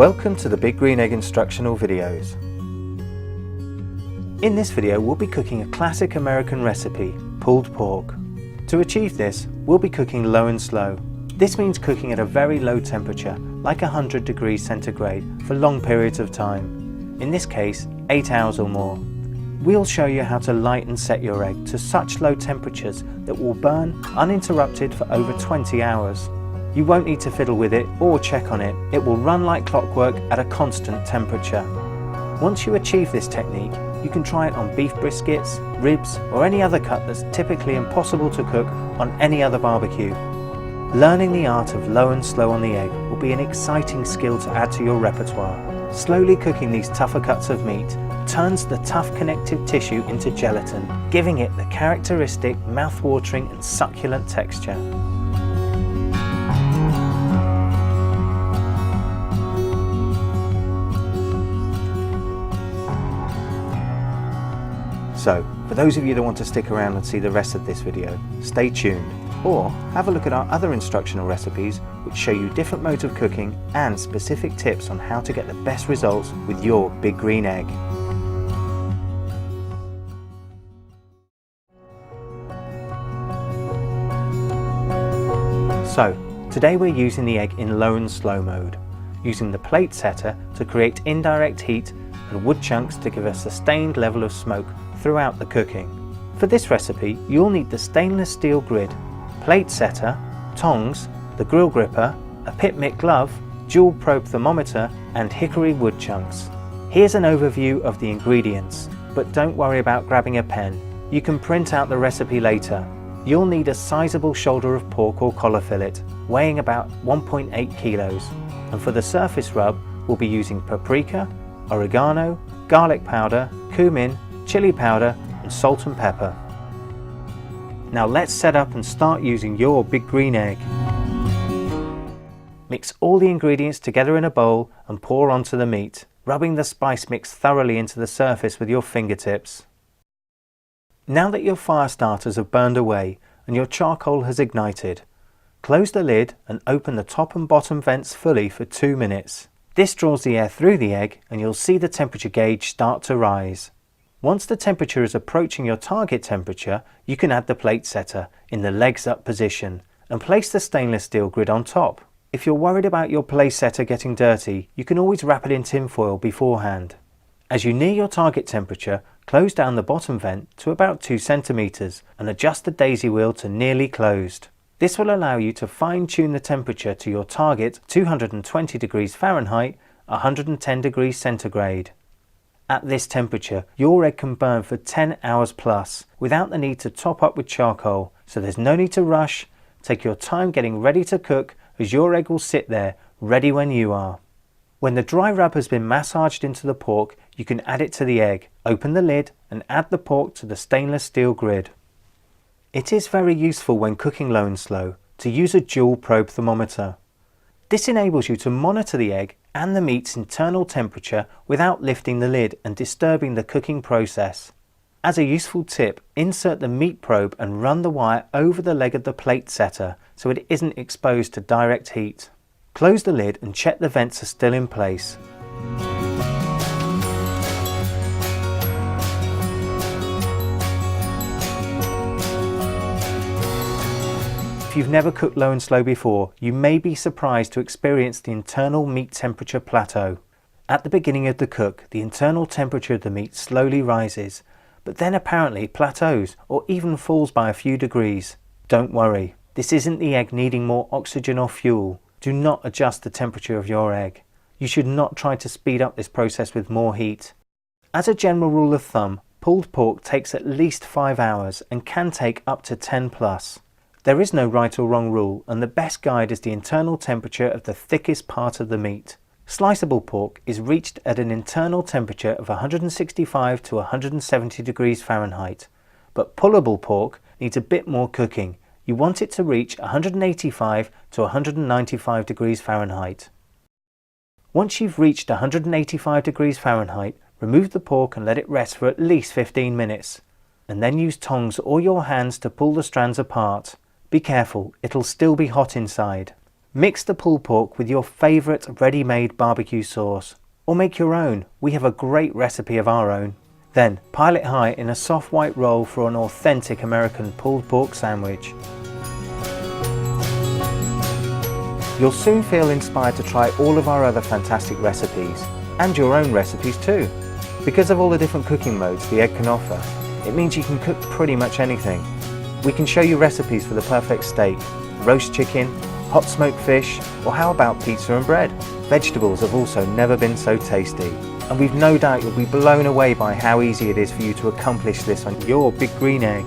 Welcome to the Big Green Egg instructional videos. In this video we'll be cooking a classic American recipe, pulled pork. To achieve this, we'll be cooking low and slow. This means cooking at a very low temperature, like 100 degrees centigrade, for long periods of time. In this case, 8 hours or more. We'll show you how to light and set your egg to such low temperatures that will burn uninterrupted for over 20 hours. You won't need to fiddle with it or check on it. It will run like clockwork at a constant temperature. Once you achieve this technique, you can try it on beef briskets, ribs, or any other cut that's typically impossible to cook on any other barbecue. Learning the art of low and slow on the egg will be an exciting skill to add to your repertoire. Slowly cooking these tougher cuts of meat turns the tough connective tissue into gelatin, giving it the characteristic mouth-watering and succulent texture. So, for those of you that want to stick around and see the rest of this video, stay tuned, or have a look at our other instructional recipes which show you different modes of cooking and specific tips on how to get the best results with your big green egg. So, today we're using the egg in low and slow mode, using the plate setter to create indirect heat and wood chunks to give a sustained level of smoke throughout the cooking. For this recipe, you'll need the stainless steel grid, plate setter, tongs, the grill gripper, a pit mitt glove, dual probe thermometer, and hickory wood chunks. Here's an overview of the ingredients, but don't worry about grabbing a pen. You can print out the recipe later. You'll need a sizable shoulder of pork or collar fillet, weighing about 1.8 kilos. And for the surface rub, we'll be using paprika, oregano, garlic powder, cumin, chili powder, and salt and pepper. Now let's set up and start using your big green egg. Mix all the ingredients together in a bowl and pour onto the meat, rubbing the spice mix thoroughly into the surface with your fingertips. Now that your fire starters have burned away and your charcoal has ignited, close the lid and open the top and bottom vents fully for 2 minutes. This draws the air through the egg and you'll see the temperature gauge start to rise. Once the temperature is approaching your target temperature, you can add the plate setter in the legs up position and place the stainless steel grid on top. If you're worried about your plate setter getting dirty, you can always wrap it in tin foil beforehand. As you near your target temperature, close down the bottom vent to about 2 centimeters and adjust the daisy wheel to nearly closed. This will allow you to fine-tune the temperature to your target 220 degrees Fahrenheit, 110 degrees centigrade. At this temperature, your egg can burn for 10 hours plus without the need to top up with charcoal, so there's no need to rush. Take your time getting ready to cook, as your egg will sit there ready when you are. When the dry rub has been massaged into the pork, you can add it to the egg, open the lid and add the pork to the stainless steel grid. It is very useful when cooking low and slow to use a dual probe thermometer. This enables you to monitor the egg and the meat's internal temperature without lifting the lid and disturbing the cooking process. As a useful tip, insert the meat probe and run the wire over the leg of the plate setter so it isn't exposed to direct heat. Close the lid and check the vents are still in place. If you've never cooked low and slow before, you may be surprised to experience the internal meat temperature plateau. At the beginning of the cook, the internal temperature of the meat slowly rises, but then apparently plateaus or even falls by a few degrees. Don't worry, this isn't the egg needing more oxygen or fuel. Do not adjust the temperature of your egg. You should not try to speed up this process with more heat. As a general rule of thumb, pulled pork takes at least 5 hours and can take up to 10 plus. There is no right or wrong rule, and the best guide is the internal temperature of the thickest part of the meat. Sliceable pork is reached at an internal temperature of 165 to 170 degrees Fahrenheit, but pullable pork needs a bit more cooking. You want it to reach 185 to 195 degrees Fahrenheit. Once you've reached 185 degrees Fahrenheit, remove the pork and let it rest for at least 15 minutes, and then use tongs or your hands to pull the strands apart. Be careful, it'll still be hot inside. Mix the pulled pork with your favourite ready-made barbecue sauce, or make your own. We have a great recipe of our own. Then pile it high in a soft white roll for an authentic American pulled pork sandwich. You'll soon feel inspired to try all of our other fantastic recipes, and your own recipes too. Because of all the different cooking modes the egg can offer, it means you can cook pretty much anything. We can show you recipes for the perfect steak, roast chicken, hot smoked fish, or how about pizza and bread? Vegetables have also never been so tasty, and we've no doubt you'll be blown away by how easy it is for you to accomplish this on your big green egg.